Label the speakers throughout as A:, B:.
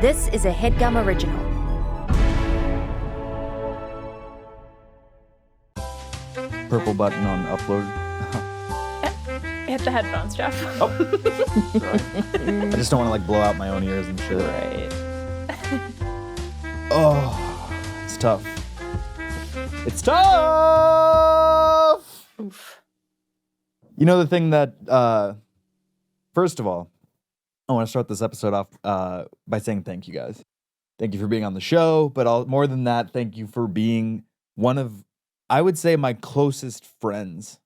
A: This is a Headgum original.
B: Purple button on upload.
C: Hit the headphones, Geoff.
B: Oh, sorry. I just don't want to like blow out my own ears and shit.
D: Right.
B: Oh, it's tough. It's tough.
C: Oof.
B: You know the thing that, first of all, I want to start this episode off by saying thank you guys. Thank you for being on the show, but more than that, thank you for being one of, I would say, my closest friends.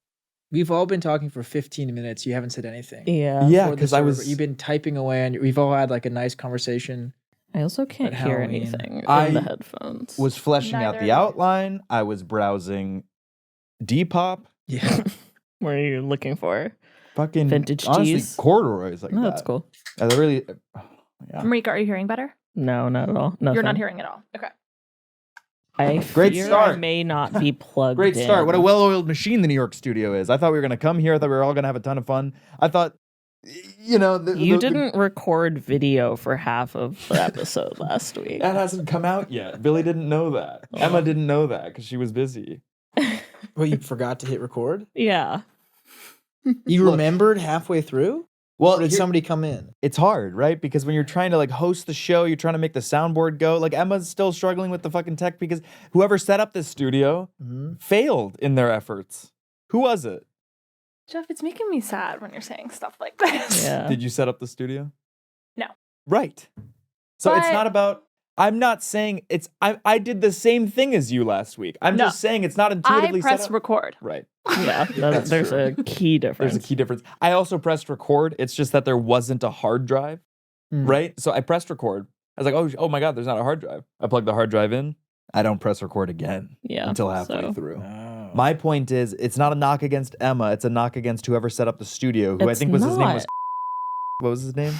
E: We've all been talking for 15 minutes. You haven't said anything.
D: Yeah.
B: Yeah, because
E: You've been typing away, and we've all had like a nice conversation.
D: I also can't
E: At
D: hear
E: Halloween.
D: anything
B: I
D: in the headphones.
B: Was fleshing out
C: Neither
B: the
C: am I.
B: outline. I was browsing Depop.
E: Yeah.
D: What are you looking for?
B: Fucking
D: Vintage
B: honestly,
D: tees?
B: corduroys like
D: No,
B: that.
D: that's cool.
B: They really, yeah.
C: Marika, are you hearing better?
D: No, not at all. Nothing.
C: You're not hearing at all. Okay.
D: I
B: Great
D: fear
B: start.
D: I may not be plugged
B: Great start.
D: in.
B: What a well-oiled machine the New York studio is. I thought we were going to come here. I thought we were all going to have a ton of fun. I thought, you know.
D: You didn't record video for half of the episode last week.
B: That hasn't come out yet. Billy didn't know that.
D: Oh.
B: Emma didn't know that because she was busy.
E: Well, you forgot to hit record?
D: Yeah.
E: You
B: Look.
E: remembered halfway through?
B: Well,
E: Or did somebody come in?
B: it's hard, right? Because when you're trying to like host the show, you're trying to make the soundboard go. Like Emma's still struggling with the fucking tech because whoever set up this studio failed in their efforts. Who was it?
C: Geoff, it's making me sad when you're saying stuff like this.
D: Yeah.
B: Did you set up the studio?
C: No.
B: Right. So it's
C: But-
B: not about. I'm not saying it's. I did the same thing as you last week. I'm
C: No.
B: just saying it's not
C: I
B: intuitively set
C: pressed
B: up.
C: record.
B: Right.
D: Yeah.
B: That's
D: There's
B: true.
D: a key difference.
B: There's a key difference. I also pressed record. It's just that there wasn't a hard drive. Right. So I pressed record. I was like, oh my God, there's not a hard drive. I plugged the hard drive in. I don't press record again
D: Yeah.
B: until halfway
D: so-
B: through.
E: Oh.
B: My point is, it's not a knock against Emma. It's a knock against whoever set up the studio, who I
D: It's
B: think was his name
D: not.
B: was. What was his name?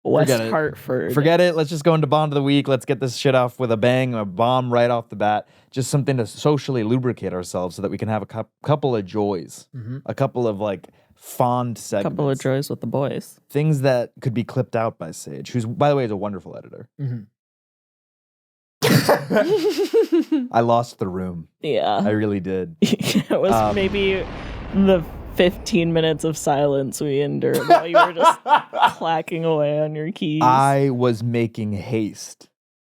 D: West
B: Forget it.
D: Hartford.
B: Forget it. Let's just go into Bond of the Week. Let's get this shit off with a bang, a bomb right off the bat. Just something to socially lubricate ourselves so that we can have a couple of joys, a couple of like fond
D: A
B: segments.
D: couple of joys with the boys.
B: Things that could be clipped out by Sage, who's, by the way, is a wonderful editor. I lost the room.
D: Yeah.
B: I really did.
D: It was maybe the 15 minutes of silence we endured while you were just clacking away on your keys.
B: I was making haste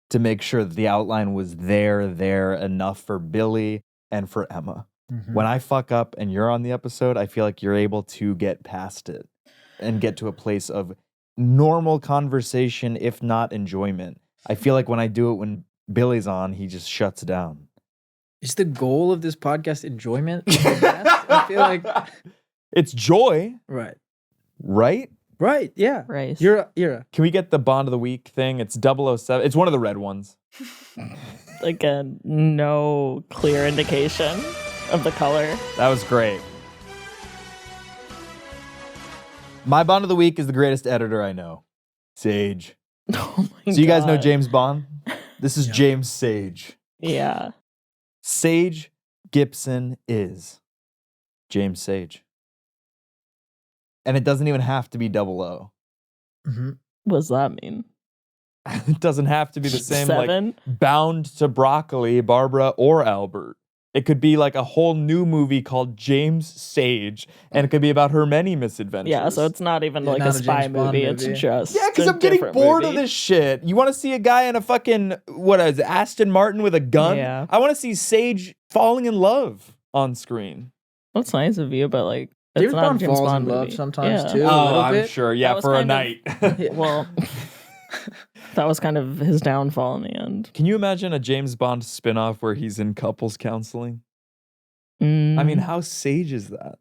B: to make sure that the outline was there enough for Billy and for Emma. When I fuck up and you're on the episode, I feel like you're able to get past it and get to a place of normal conversation, if not enjoyment. I feel like when I do it when Billy's on, he just shuts down.
E: Is the goal of this podcast enjoyment? I feel like...
B: It's joy,
E: Right.
B: right?
E: Right, yeah.
D: Right.
E: You're a...
B: Can we get the Bond of the Week thing? It's 007. It's one of the red ones.
D: Again, no clear indication of the color.
B: That was great. My Bond of the Week is the greatest editor I know, Sage.
D: Oh my
B: So you guys know
D: God.
B: James Bond? This is
E: Yeah.
B: James Sage.
D: Yeah.
B: Sage Gibson is James Sage. And it doesn't even have to be 00.
E: Mhm.
D: What does that mean?
B: It doesn't have to be the same, like,
D: 7?
B: Bound to Broccoli, Barbara, or Albert. It could be like a whole new movie called James Sage, and it could be about her many misadventures.
D: Yeah, so it's not even
E: Yeah,
D: like
E: not
D: a
E: a
D: spy
E: James Bond
D: movie. It's
E: movie.
D: just
B: Yeah, because
D: a
B: I'm getting
D: different
B: bored
D: movie.
B: of this shit. You want to see a guy in a fucking, what is it, Aston Martin with a gun?
D: Yeah.
B: I want to see Sage falling in love on screen.
D: That's nice of you, but like, it's
E: James
D: not a
E: Bond
D: James
E: falls
D: Bond
E: in love
D: movie.
E: sometimes,
D: Yeah.
E: too. A little
B: I'm
E: bit.
B: sure.
D: That
B: Yeah,
D: was
B: for a
D: kind of-
B: night.
D: Well, that was kind of his downfall in the end.
B: Can you imagine a James Bond spinoff where he's in couples counseling? I
D: Mm,
B: mean, how sage is that?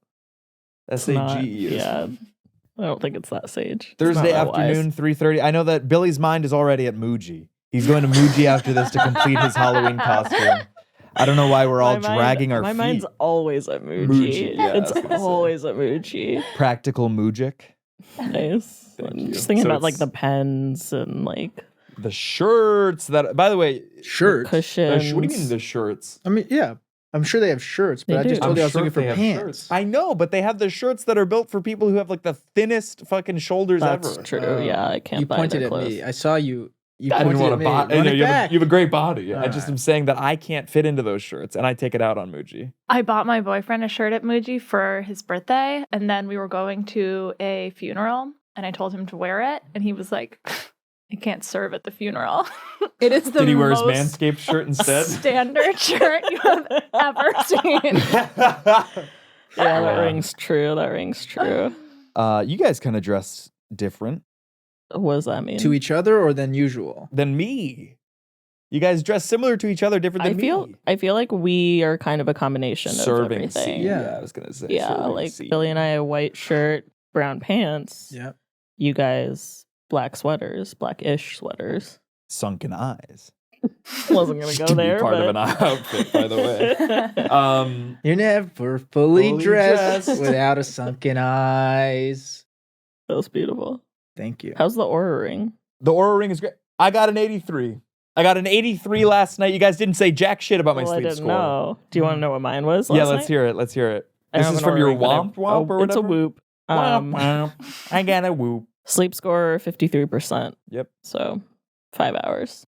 D: it's not-
B: S-A-G-E.
D: Yeah, I don't think it's that sage. It's
B: Thursday
D: not that wise.
B: afternoon, 3:30. I know that Billy's mind is already at Muji. He's going to Muji after this to complete his Halloween costume. I don't know why we're all dragging our
D: My
B: feet.
D: mind's always at Muji.
B: Muji, yeah, I was
D: It's
B: gonna say.
D: always at Muji.
B: Practical Mujic.
D: Nice.
B: Thank
D: I'm
B: you.
D: just thinking
B: So
D: about like
B: it's-
D: the pens and like
B: The shirts that, by the way,
E: Shirt.
D: cushions.
B: what do you mean the shirts?
E: I mean, yeah. I'm sure they have shirts, but
D: They
E: I just
D: do.
E: told you I was
B: I'm
E: looking
B: sure
E: for
B: they have
E: pants.
B: shirts. I know, but they have the shirts that are built for people who have like the thinnest fucking shoulders
D: That's
B: ever.
D: true. Yeah, I can't
E: You
D: buy
E: pointed
D: their
E: at
D: clothes.
E: me. I saw you. You
B: I didn't
E: pointed
B: want
E: at
B: to
E: me.
B: buy.
E: Run it
B: You
E: back.
B: have a great body. I
E: All
B: just
E: right.
B: am saying that I can't fit into those shirts, and I take it out on Muji.
C: I bought my boyfriend a shirt at Muji for his birthday, and then we were going to a funeral, and I told him to wear it, and he was like, "I can't serve at the funeral." It is the
B: Did he wear his
C: most
B: Manscaped shirt instead?
C: standard shirt you have ever seen.
D: Yeah, that
B: Yeah.
D: rings true. That rings true.
B: You guys kind of dress different
D: What does that mean?
E: To each other or than usual?
B: than me. You guys dress similar to each other, different than me.
D: I feel like we are kind of a combination of
B: Serving
D: everything.
B: seat.
E: Yeah.
B: Yeah, I was gonna say.
D: Yeah,
B: serving
D: like
B: seat.
D: Billy and I, a white shirt, brown pants.
E: Yeah.
D: You guys, black sweaters, blackish sweaters.
B: Sunken eyes.
D: Wasn't gonna go
B: To be
D: there,
B: part
D: but...
B: of an outfit, by the way.
E: You're never fully
B: Fully
E: dressed
B: dressed.
E: without a sunken eyes.
D: That was beautiful.
E: Thank you.
D: How's the aura ring?
B: The Aura ring is great. I got an 83. I got an 83 last night. You guys didn't say jack shit about my
D: Well, I
B: sleep
D: didn't
B: score.
D: know. Do you want to know what mine was?
B: Yeah,
D: last
B: let's
D: night?
B: hear it. Let's hear it.
D: I
B: This
D: don't
B: is
D: have an
B: from your
D: aura ring, but
B: womp womp or
D: It's a
B: whatever?
D: whoop.
B: Womp womp. I got a whoop.
D: Sleep score 53%.
B: Yep.
D: So 5 hours.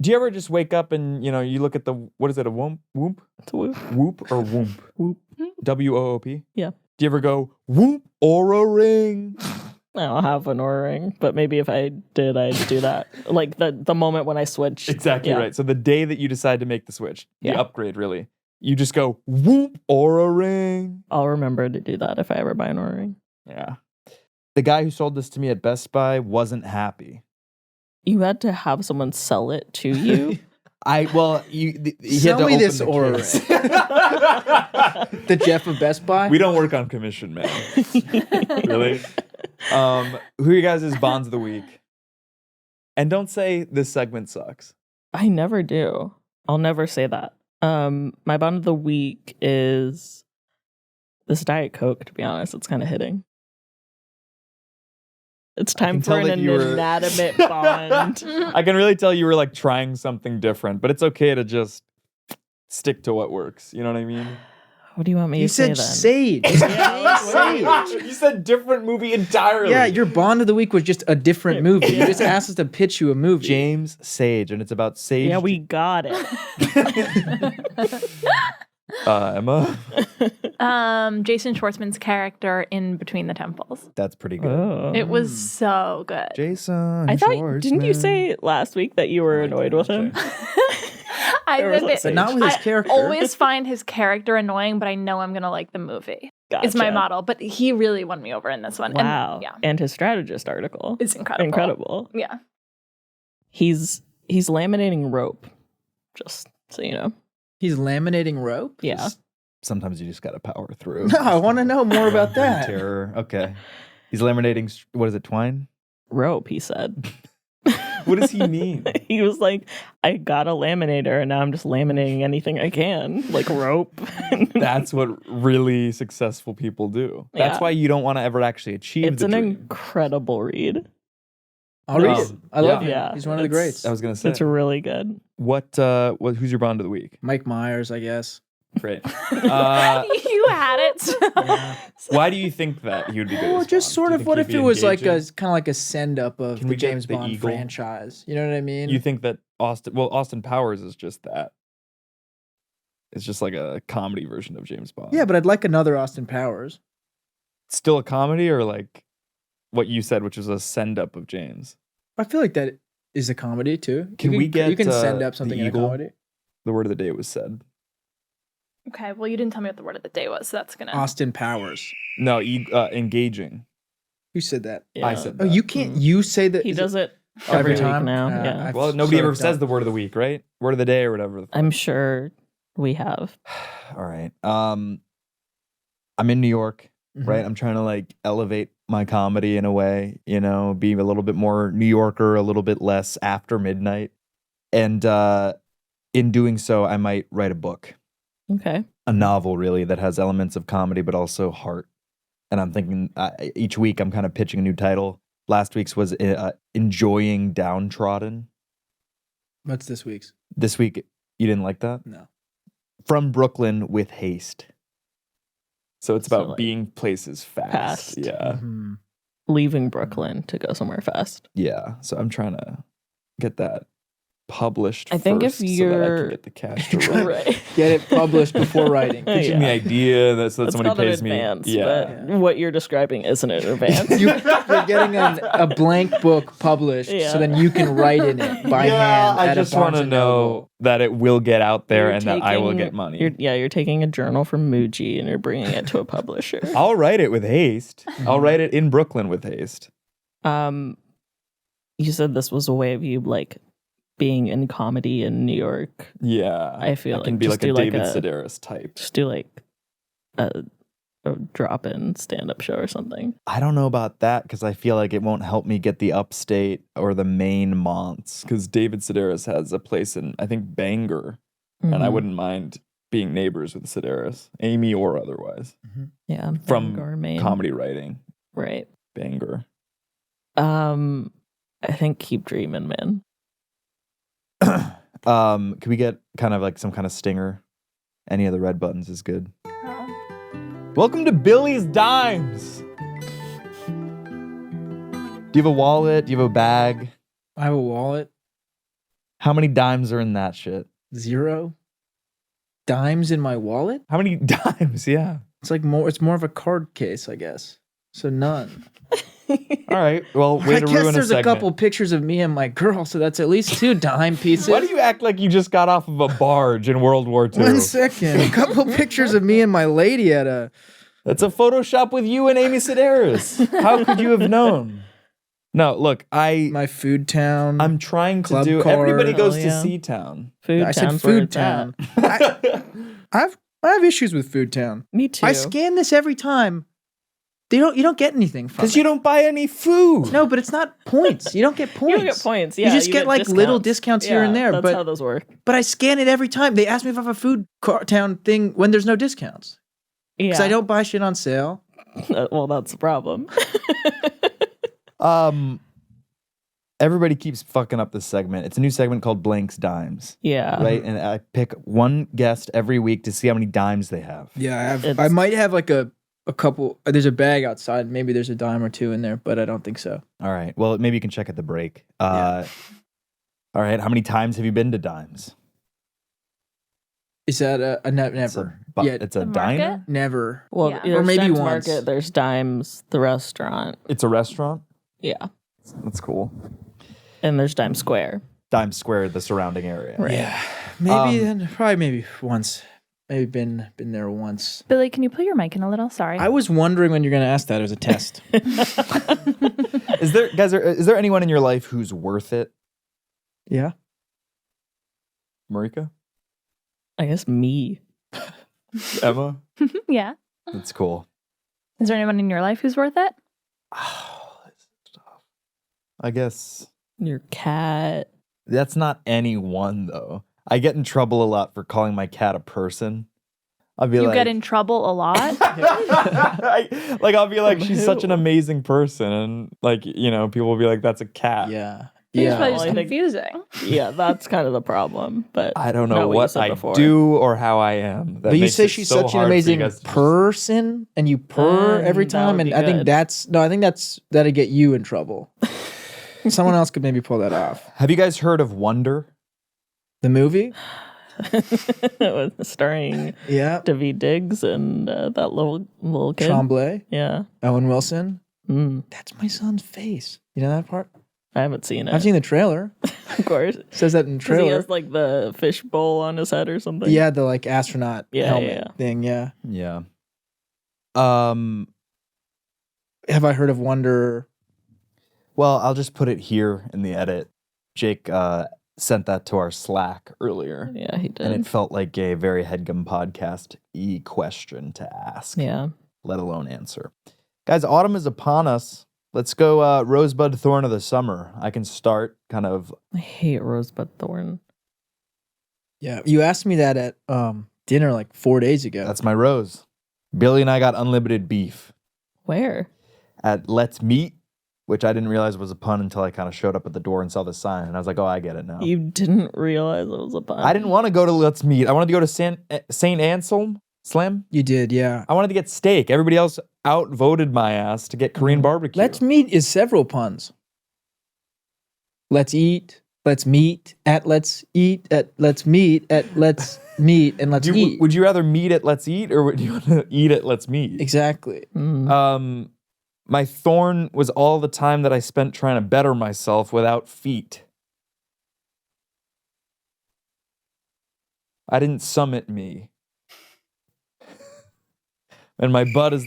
B: Do you ever just wake up and, you look at the, what is it, a whoop? Whoop?
D: It's a whoop.
B: Whoop or whoop?
D: Whoop.
B: WOOP?
D: Yeah.
B: Do you ever go, whoop, Aura ring?
D: I don't have an aura ring, but maybe if I did, I'd do that. Like the moment when I switched.
B: Exactly
D: Yeah.
B: right. So the day that you decide to make the switch, the
D: Yeah.
B: upgrade really, you just go, whoop, Aura ring.
D: I'll remember to do that if I ever buy an aura ring.
B: Yeah. The guy who sold this to me at Best Buy wasn't happy.
D: You had to have someone sell it to you.
B: He
E: Sell
B: had to
E: me
B: open
E: this
B: the
E: Aura
B: case.
E: The Geoff of Best Buy?
B: We don't work on commission, man. Really? Who are you guys' bonds of the week? And don't say this segment sucks.
D: I never do. I'll never say that. My bond of the week is this Diet Coke, to be honest. It's kind of hitting. It's time for an inanimate bond.
B: I can really tell you were like trying something different, but it's okay to just stick to what works. You know what I mean?
D: What do you want me
E: You
D: to say
E: said
D: then?
E: Sage. You said Sage.
B: You said different movie entirely.
E: Yeah, your bond of the week was just a different movie. You just asked us to pitch you a movie.
B: James Sage, and it's about Sage.
D: Yeah, we got it.
B: Emma.
C: Jason Schwartzman's character in Between the Temples.
B: That's pretty good.
D: Oh.
C: It was so good.
B: Jason.
D: I thought, didn't you say last week that you were annoyed with him?
C: I
D: Or was
C: think
D: it
E: But not with his
C: I
E: character.
C: always find his character annoying, but I know I'm gonna like the movie. It's my
D: Gotcha.
C: model, but he really won me over in this one.
D: Wow.
C: And, yeah,
D: And his strategist article.
C: it's incredible.
D: Incredible.
C: Yeah.
D: He's laminating rope. Just so you know.
E: He's laminating rope?
D: Yeah.
B: Sometimes you just gotta power through.
E: No, I want to know more about that.
B: Terror. Okay. He's laminating. What is it? Twine.
D: Rope, he said.
B: What does he mean?
D: He was like, I got a laminator and now I'm just laminating anything I can, like rope.
B: That's what really successful people do. That's
D: Yeah.
B: why you don't want to ever actually achieve
D: It's
B: the
D: an
B: dream.
D: incredible read.
E: I'll read it. I love him.
D: Yeah,
E: He's one of the
D: it's-
E: greats.
B: I was gonna say.
D: It's really good.
B: Who's your bond of the week?
E: Mike Myers, I guess.
B: Great.
C: You had it.
B: Why do you think that he would be good?
E: Well,
B: as
E: just
B: Bond?
E: sort
B: Do you
E: of
B: think
E: what
B: he'd
E: if
B: be
E: it was like
B: engaging?
E: a kind of like a send up of
B: Can
E: the
B: we get
E: James
B: the
E: Bond
B: eagle?
E: franchise? You know what I mean?
B: You think that Austin Powers is just that? It's just like a comedy version of James Bond.
E: Yeah, but I'd like another Austin Powers.
B: Still a comedy, or like what you said, which was a send up of James.
E: I feel like that is a comedy too.
B: Can we get,
E: You can send
B: the
E: up something in a
B: eagle?
E: comedy.
B: The word of the day was said.
C: Okay, well, you didn't tell me what the word of the day was, so that's gonna.
E: Austin Powers.
B: No, engaging.
E: Who said that?
D: Yeah.
B: I said
E: Oh,
B: that.
E: you can't. You say that.
D: He
E: is
D: does it
E: every
D: every week
E: time
D: now.
E: Uh,
D: Yeah.
E: I've
B: Well, nobody
E: sort
B: ever
E: of
B: says
E: done-
B: the word of the week, right? Word of the day or whatever.
D: I'm sure we have.
B: All right. I'm in New York,
E: Mhm.
B: right? I'm trying to like elevate my comedy in a way, be a little bit more New Yorker, a little bit less after midnight. And in doing so, I might write a book,
D: Okay.
B: a novel really that has elements of comedy but also heart. And I'm thinking each week I'm kind of pitching a new title. Last week's was Enjoying Downtrodden.
E: What's this week's?
B: This week, you didn't like that?
E: No.
B: from Brooklyn with haste. So it's
D: So,
B: about
D: like,
B: being places fast.
D: fast.
B: Yeah.
E: Mhm.
D: Leaving Brooklyn to go somewhere fast.
B: Yeah. So I'm trying to get that published
D: I think if
B: first so that I can
D: you're-
B: get the cash to write.
D: Right.
E: Get it published before writing.
B: Pitching the idea that so that
D: That's
B: somebody
D: called an
B: pays me.
D: advance,
B: Yeah.
D: but what you're describing isn't an advance.
E: You're getting a blank book published
D: Yeah.
E: so then you can write in it by hand.
B: I
E: at
B: just
E: a Barnes
B: want to
E: and
B: know
E: Noble.
B: that it will get out there
D: You're
B: and that I will
D: taking-
B: get money.
D: You're taking a journal from Muji and you're bringing it to a publisher.
B: I'll write it with haste. I'll write it in Brooklyn with haste.
D: You said this was a way of you like being in comedy in New York.
B: Yeah.
D: I feel
B: can
D: like
B: be
D: just
B: like a
D: do like
B: David
D: a-
B: Sedaris type.
D: Just do like a drop-in stand-up show or something.
B: I don't know about that because I feel like it won't help me get the upstate or the main Monts because David Sedaris has a place in, I think, Bangor. And I
D: Mhm.
B: wouldn't mind being neighbors with Sedaris, Amy or otherwise,
D: Yeah,
B: from
D: Bangor, Maine.
B: comedy writing.
D: Right.
B: Bangor.
D: I think keep dreaming, man.
B: Could we get kind of like some kind of stinger? Any of the red buttons is good. Welcome to Billy's Dimes. Do you have a wallet? Do you have a bag?
E: I have a wallet.
B: How many dimes are in that shit?
E: 0 dimes in my wallet.
B: How many dimes? Yeah.
E: It's like more. It's more of a card case, I guess. So none.
B: All right. Well, way
E: I
B: to
E: guess
B: ruin
E: there's
B: a
E: a
B: segment.
E: couple pictures of me and my girl, so that's at least 2 dime pieces.
B: Why do you act like you just got off of a barge in World War II?
E: 1 second. A couple pictures of me and my lady at a.
B: That's a Photoshop with you and Amy Sedaris. How could you have known? No, look,
E: My food town.
B: I'm trying to
E: Club
B: do.
E: card.
B: Everybody goes
D: Oh,
B: to
D: yeah.
B: Seatown.
D: Food
E: I said
D: Town's
E: food
D: where it's
E: town.
D: at.
E: I have issues with food town.
D: Me too.
E: I scan this every time. You don't get anything from
B: Because
E: it.
B: you don't buy any food.
E: No, but it's not points. You don't get points.
D: You don't get points. Yeah,
E: you just get like little discounts here and there.
D: That's
E: But
D: how those work.
E: I scan it every time. They ask me if I have a food town thing when there's no discounts.
D: Yeah.
E: Because I don't buy shit on sale.
D: Well, that's the problem.
B: Everybody keeps fucking up this segment. It's a new segment called Blank's Dimes.
D: Yeah.
B: Right? And I pick one guest every week to see how many dimes they have.
E: Yeah, I have.
D: It's-
E: I might have like a couple. There's a bag outside. Maybe there's a dime or 2 in there, but I don't think so.
B: All right. Well, maybe you can check at the break.
E: Yeah.
B: All right. How many times have you been to Dimes?
E: Is that a never? Yeah,
B: It's a
C: The
B: diner?
C: market?
E: never.
D: Well,
C: Yeah.
D: there's
E: Or maybe
D: Dimes
E: once.
D: Market, there's Dimes, the restaurant.
B: It's a restaurant?
D: Yeah.
B: That's cool.
D: And there's Dimes Square.
B: Dimes Square, the surrounding area.
D: Right.
E: Yeah, maybe then. Probably maybe once. Maybe been there once.
C: Billy, can you put your mic in a little? Sorry.
E: I was wondering when you're going to ask that as a test.
B: Is there anyone in your life who's worth it,
E: Yeah.
B: Marika?
D: I guess me.
B: Emma?
C: Yeah.
B: That's cool.
C: Is there anyone in your life who's worth it?
B: Oh, that's tough. I guess
D: Your cat.
B: that's not any one, though. I get in trouble a lot for calling my cat a person. I'll be
C: You
B: like,
C: get in trouble a lot.
B: I'll be like, she's such an
D: Who?
B: amazing person, and like, people will be like, that's a cat.
E: Yeah.
C: It's
E: Yeah.
C: probably
D: Well,
C: just
D: I think-
C: confusing.
D: Yeah, that's kind of the problem. But
B: I don't know
D: not you
B: what
D: said
B: I
D: before.
B: do or how I am. That
E: But you
B: makes
E: say
B: it
E: she's
B: so
E: such an
B: hard for you
E: amazing
B: guys to just-
E: person, and you purr every
D: That
E: time,
D: would
E: and
D: be
E: I think
D: good.
E: that'd get you in trouble. Someone else could maybe pull that off.
B: Have you guys heard of Wonder?
E: The movie?
D: starring
E: Yeah.
D: David Diggs and that little kid.
E: Tremblay,
D: Yeah.
E: Owen Wilson.
D: Mm,
E: That's my son's face. You know that part?
D: I haven't seen it.
E: I've seen the trailer.
D: of course.
E: It says that in the
D: Because he
E: trailer.
D: has like the fish bowl on his head or something.
E: Yeah, the like astronaut
D: Yeah,
E: helmet
D: yeah.
E: thing. Yeah.
B: Yeah.
E: Have I heard of Wonder?
B: Well, I'll just put it here in the edit. Jake sent that to our Slack earlier.
D: Yeah, he did.
B: And it felt like a very Headgum podcast-y question to ask,
D: Yeah.
B: let alone answer. Guys, autumn is upon us. Let's go rose-bud-thorn of the summer. I can start kind of...
D: I hate rose-bud-thorn.
E: Yeah. You asked me that at dinner like 4 days ago.
B: That's my rose. Billy and I got unlimited beef
D: Where?
B: at Let's Meet which I didn't realize was a pun until I kind of showed up at the door and saw the sign. And I was like, oh, I get it now.
D: You didn't realize it was a pun.
B: I didn't want to go to Let's Meet. I wanted to go to St. Anselm. Slim?
E: You did, yeah.
B: I wanted to get steak. Everybody else outvoted my ass to get Korean barbecue.
E: Let's meet is several puns. Let's eat. Let's meet at let's eat at let's meet at let's meet and let's eat.
B: Would you rather meet at Let's Eat or would you want to eat at Let's Meet?
E: Exactly.
B: My thorn was all the time that I spent trying to better myself without feet. I didn't summit me. And my butt is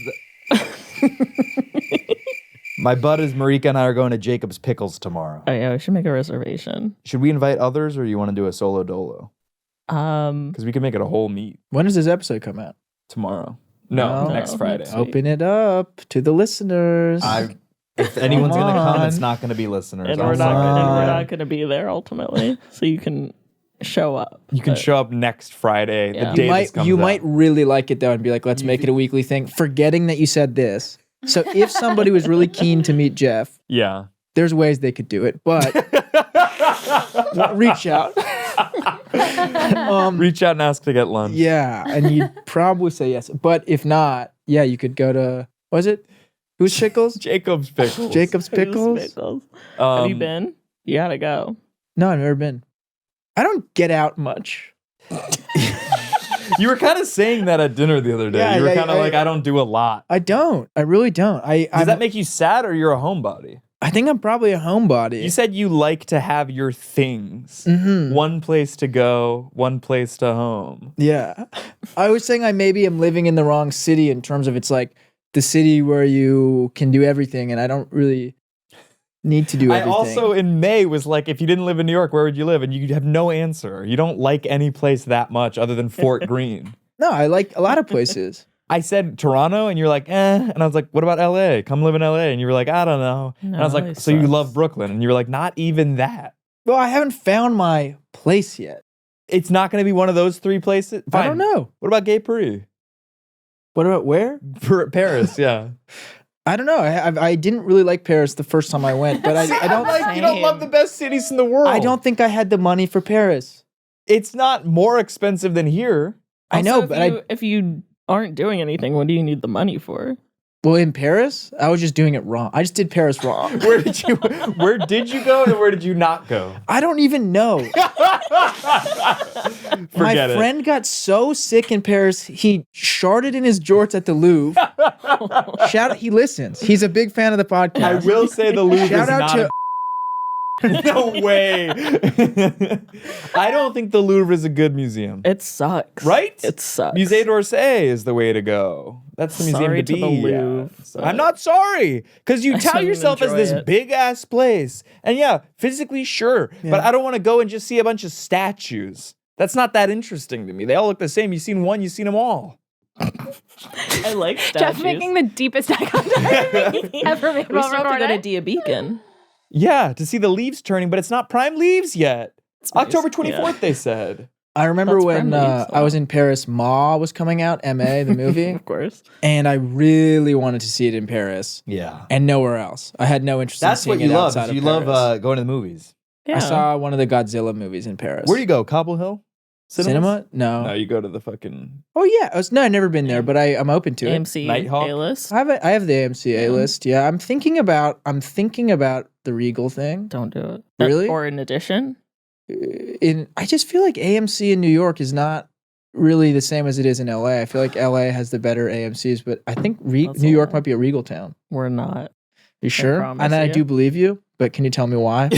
B: my butt is Marika and I are going to Jacob's Pickles tomorrow.
D: Oh yeah, we should make a reservation.
B: Should we invite others or you want to do a solo dolo? Because we can make it a whole meet
E: When does this episode come out?
B: tomorrow. No,
E: No.
B: next Friday.
D: Next week.
E: Open it up to the listeners.
B: If anyone's going to come,
E: on.
B: it's not going to be listeners.
D: And
B: I'm
D: we're
B: sorry.
D: not going to be there ultimately. So you can show up.
B: You can
D: but-
B: show up next Friday,
D: Yeah.
B: the day this comes
E: You
B: out.
E: might really like it though and be like, let's make it a weekly thing, forgetting that you said this. So if somebody was really keen to meet Geoff,
B: Yeah.
E: there's ways they could do it, but reach out.
B: Reach out and ask to get lunch.
E: Yeah, and you'd probably say yes. But if not, yeah, you could go to, was it? Who's Pickles?
B: Jacob's Pickles.
E: Jacob's Pickles?
D: Pickles. Have you been? You gotta go.
E: No, I've never been. I don't get out much.
B: You were kind of saying that at dinner the other day.
E: Yeah,
B: you were
E: yeah,
B: kind of
E: yeah.
B: like, I don't do a lot.
E: I don't. I really don't.
B: Does that make you sad or you're a homebody?
E: I think I'm probably a homebody.
B: You said you like to have your things.
E: Mhm.
B: One place to go, one place to home.
E: Yeah. I was saying I maybe am living in the wrong city in terms of it's like the city where you can do everything and I don't really need to do everything.
B: I also in May was like, if you didn't live in New York, where would you live? And you have no answer. You don't like any place that much other than Fort Greene.
E: No, I like a lot of places.
B: I said Toronto, and you're like, eh. And I was like, what about LA? Come live in LA. And you were like, I don't know. And I was
D: No,
B: like,
D: it
B: so you
D: sucks.
B: love Brooklyn? And you were like, not even that.
E: Well, I haven't found my place yet.
B: It's not going to be one of those three places?
E: I don't know.
B: What about Gay Paris?
E: What about where?
B: Paris, yeah.
E: I don't know. I didn't really like Paris the first time I went, but I don't
B: like you don't love the best cities in the world.
E: I don't think I had the money for Paris.
B: It's not more expensive than here.
E: I know,
D: Also,
E: but
D: if you aren't doing anything, what do you need the money for?
E: well, in Paris, I was just doing it wrong. I just did Paris wrong.
B: Where did you go and where did you not go?
E: I don't even know. My
B: Forget it.
E: friend got so sick in Paris, he sharted in his jorts at the Louvre. Shout out, he listens. He's a big fan of the podcast.
B: I will say the Louvre
E: Shout
B: is
E: out
B: not
E: to
B: No way. I don't think the Louvre is a good museum.
D: It sucks.
B: Right?
D: It sucks.
B: Musée d'Orsay is the way to go. That's the museum
D: Sorry
B: to
D: to
B: be.
D: the
B: yeah.
D: Louvre, but-
B: I'm not sorry, because you
D: I
B: tout
D: didn't
B: yourself as
D: enjoy
B: this
D: it.
B: big ass place, and yeah, physically sure, but
E: Yeah.
B: I don't want to go and just see a bunch of statues. That's not that interesting to me. They all look the same. You've seen one, you've seen them all.
D: I like statues.
C: Jeff making the deepest eye contact ever made
D: we
C: while
D: still have to go to
C: recording.
D: Dia Beacon.
B: Yeah, to see the leaves turning, but it's not prime leaves yet.
D: It's
B: October
D: nice.
B: 24th,
D: Yeah.
B: they said.
E: I remember
D: That's
E: when
D: friendly, so-
E: I was in Paris, Ma was coming out, M.A., the movie,
D: Of course.
E: and I really wanted to see it in Paris
B: Yeah.
E: and nowhere else. I had no interest
B: That's
E: in
B: what
E: seeing
B: you
E: it
B: love.
E: outside
B: Is
E: of
B: you
E: Paris.
B: love going to the movies.
D: Yeah.
E: I saw one of the Godzilla movies in Paris.
B: Where do you go? Cobble Hill? Cinemas?
E: Cinema? No.
B: No, you go to the fucking
E: Oh yeah. I've never been there, but I'm open to it.
D: AMC
B: Nighthawk?
D: A-list.
E: I have the AMC A list. Yeah, I'm thinking about the Regal thing.
D: Don't do it.
E: Really?
D: Or in addition.
E: I just feel like AMC in New York is not really the same as it is in LA. I feel like LA has the better AMCs, but I think
D: That's
E: New
D: a
E: York
D: lie.
E: might be a Regal town.
D: We're not.
E: You sure?
D: promise
E: And I
D: you.
E: do believe you, but can you tell me why?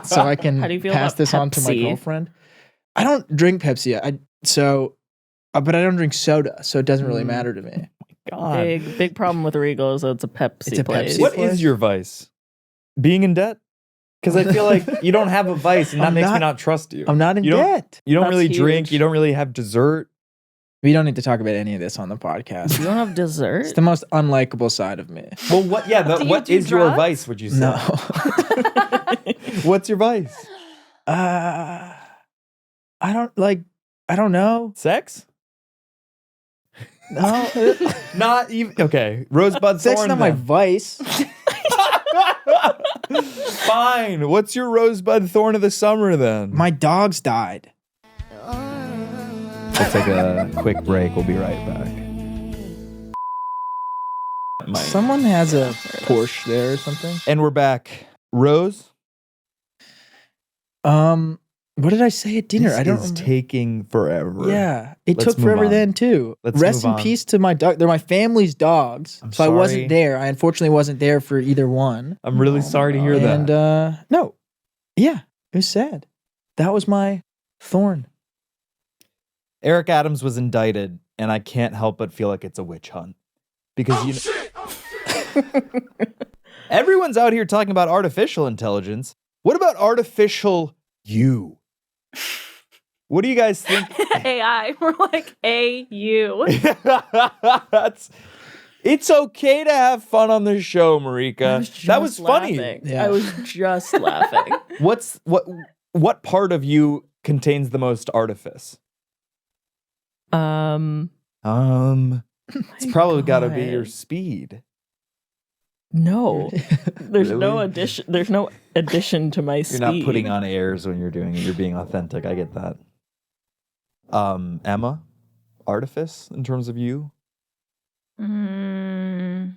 E: So I can
D: How do you feel
E: pass
D: about
E: this on to my
D: Pepsi?
E: girlfriend. I don't drink Pepsi. But I don't drink soda, so it doesn't really matter to me.
B: God.
D: Big problem with Regal is that it's a Pepsi
E: It's a
D: place.
E: Pepsi
B: What
E: place?
B: is your vice? Being in debt? Because I feel like you don't have a vice, and that
E: I'm
B: makes me
E: not-
B: not trust you.
E: I'm not in
B: You don't-
E: debt.
B: You don't
D: That's
B: really drink.
D: huge.
B: You don't really have dessert.
E: We don't need to talk about any of this on the podcast.
D: You don't have dessert?
E: It's the most unlikable side of me.
B: Well, what? Yeah,
C: Do you
B: what
C: do
B: is your
C: drugs?
B: vice? Would you say?
E: No.
B: What's your vice?
E: I don't know.
B: Sex?
E: No.
B: Not even. Okay, rosebud
E: Sex is
B: thorn.
E: not my
B: then.
E: vice.
B: Fine. What's your rose-bud-thorn of the summer then?
E: My dogs died.
B: Let's take a quick break. We'll be right back.
E: Someone has a Porsche there or something.
B: And we're back. Rose?
E: What did I say at dinner?
B: This
E: I don't
B: is
E: remember.
B: taking forever.
E: Yeah, it
B: Let's
E: took
B: move
E: forever
B: on.
E: then too.
B: Let's
E: Rest
B: move
E: in
B: on.
E: peace to my dog. They're my family's dogs,
B: I'm
E: so I
B: sorry.
E: wasn't there. I unfortunately wasn't there for either one.
B: I'm really sorry to hear
E: And
B: that.
E: no, yeah, it was sad. That was my thorn.
B: Eric Adams was indicted, and I can't help but feel like it's a witch hunt. Because everyone's out here talking about artificial intelligence. What about artificial you? What do you guys think?
C: AI. We're like AU.
B: It's okay to have fun on the show, Marika. That was funny.
E: Yeah.
D: I was just laughing.
B: What part of you contains the most artifice? It's probably got to be your speed.
D: No. There's no
B: Really?
D: addition. There's no addition to my
B: You're
D: speed.
B: not putting on airs when you're doing it. You're being authentic. I get that. Emma, artifice in terms of you.
C: Mm,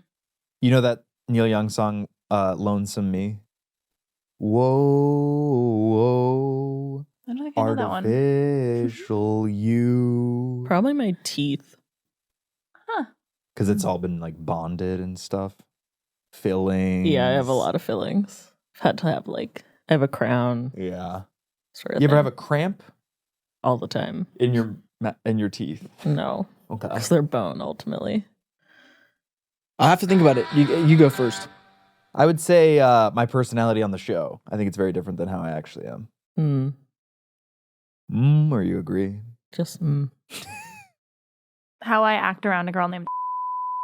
B: You know that Neil Young song, "Lonesome Me." Whoa,
C: I don't think I know that one.
B: artificial you.
D: Probably my teeth.
B: Because it's all been like bonded and stuff. Fillings.
D: Yeah, I have a lot of fillings. I've had to have I have a crown.
B: Yeah.
D: Sort of
B: You ever
D: thing.
B: have a cramp
D: all the time?
B: in your teeth?
D: No,
B: Okay.
D: because they're bone ultimately.
E: I'll have to think about it. You go first.
B: I would say my personality on the show. I think it's very different than how I actually am. Or you agree?
D: Just
C: How I act around a girl named.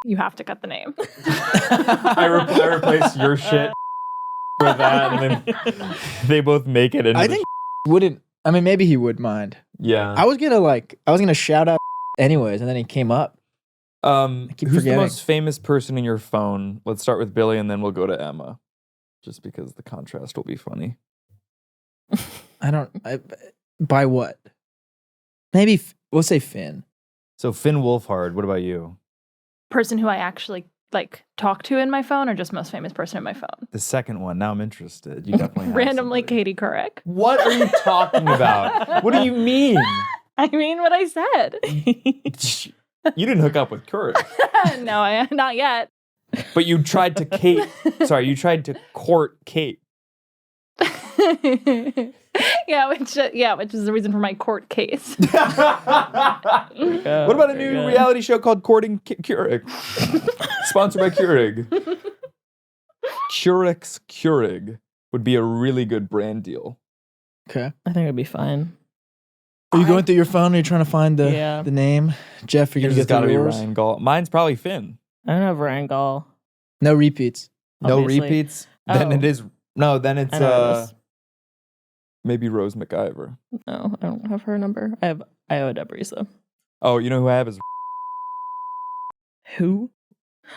C: You have to cut the name.
B: I replace your shit with that, and then they both make it into
E: I think wouldn't. I mean, maybe he would mind.
B: yeah.
E: I was gonna shout out anyways, and then he came up. keep
B: Who's the
E: forgetting.
B: most famous person in your phone? Let's start with Billy, and then we'll go to Emma, just because the contrast will be funny.
E: By what? Maybe we'll say Finn.
B: So Finn Wolfhard, what about you?
C: Person who I actually talk to in my phone, or just most famous person in my phone.
B: The second one. Now I'm interested. You definitely have
C: Randomly,
B: somebody.
C: Katie Couric.
B: What are you talking about? What do you mean?
C: I mean what I said.
B: You didn't hook up with Kurt,
C: No, not yet.
B: but you tried to court Kate.
C: which is the reason for my court case.
B: What about a new reality show called Courting Keurig? Sponsored by Keurig. Keurig's Keurig would be a really good brand deal.
E: Okay.
D: I think it'd be fine.
E: Are you going through your phone? Are you trying to find the name? Jeff, you're
B: Yours
E: gonna
B: has
E: get
B: got to
E: through
B: be
E: yours.
B: Ryan Gall. Mine's probably Finn.
D: I don't have Rangall.
E: No repeats.
B: No
D: Obviously.
B: repeats. Then
D: Oh.
B: it is. No, then it's
D: I know this.
B: maybe Rose McIver.
D: No, I don't have her number. I have Iowa Debris though.
B: Oh, you know who I have is
D: Who?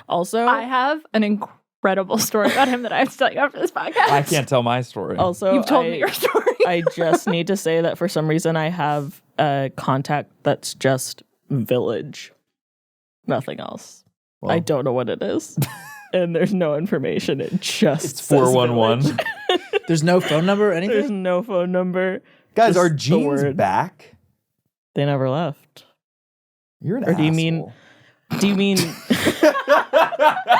D: Also,
C: I have an incredible story about him that I have to tell you after this podcast.
B: I can't tell my story.
D: also
C: You've told me your story.
D: I just need to say that for some reason I have a contact that's just Village. Nothing else.
B: Well,
D: I don't know what it is. And there's no information. It just
B: It's
D: says
B: 411.
D: Village.
E: There's no phone number or
D: There's
E: anything?
D: no phone number.
B: Guys,
D: Just
B: are
D: the
B: jeans
D: word.
B: back?
D: They never left.
B: You're an
D: Or do you mean-
B: asshole.
D: Do you mean